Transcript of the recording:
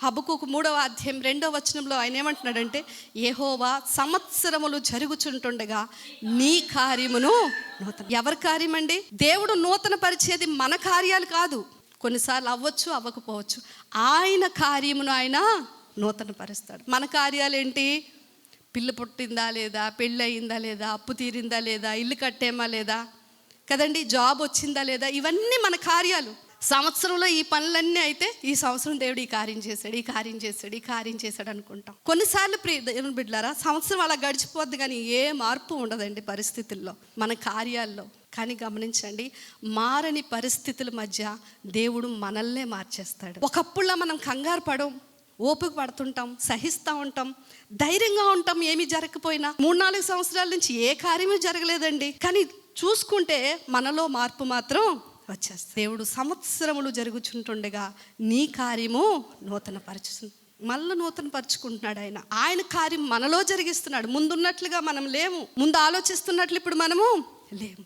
హబక్కూకు 3:2 ఆయన ఏమంటున్నాడంటే, యెహోవా సంవత్సరములు జరుగుచుంటుండగా నీ కార్యమును నూతన. ఎవరి కార్యం అండి? దేవుడు నూతన పరిచేది మన కార్యాలు కాదు. కొన్నిసార్లు అవ్వచ్చు, అవ్వకపోవచ్చు. ఆయన కార్యమును ఆయన నూతన పరుస్తాడు. మన కార్యాలు ఏంటి? పిల్ల పుట్టిందా లేదా, పెళ్ళి అయిందా లేదా, అప్పు తీరిందా లేదా, ఇల్లు కట్టేమా లేదా కదండి, జాబ్ వచ్చిందా లేదా, ఇవన్నీ మన కార్యాలు. సంవత్సరంలో ఈ పనులన్నీ అయితే ఈ సంవత్సరం దేవుడు ఈ కార్యం చేశాడు, ఈ కార్యం చేశాడు, ఈ కార్యం చేశాడు అనుకుంటాం. కొన్నిసార్లు దేవుని బిడ్డలారా, సంవత్సరం అలా గడిచిపోద్ది కానీ ఏ మార్పు ఉండదండి పరిస్థితుల్లో, మన కార్యాల్లో. కానీ గమనించండి, మారని పరిస్థితుల మధ్య దేవుడు మనల్నే మార్చేస్తాడు. ఒకప్పుడులా మనం కంగారు పడం, ఓపిక పడుతుంటాం, సహిస్తూ ఉంటాం, ధైర్యంగా ఉంటాం. ఏమీ జరగకపోయినా 3-4 సంవత్సరాల నుంచి ఏ కార్యమూ జరగలేదండి. కానీ చూసుకుంటే మనలో మార్పు మాత్రం వచ్చేస్తుంది. దేవుడు సంవత్సరములు జరుగుచుంటుండగా నీ కార్యము నూతన పరచు, మళ్ళీ నూతన పరుచుకుంటున్నాడు. ఆయన కార్యం మనలో జరిగిస్తున్నాడు. ముందున్నట్లుగా మనం లేము, ముందు ఆలోచిస్తున్నట్లు ఇప్పుడు మనము లేము.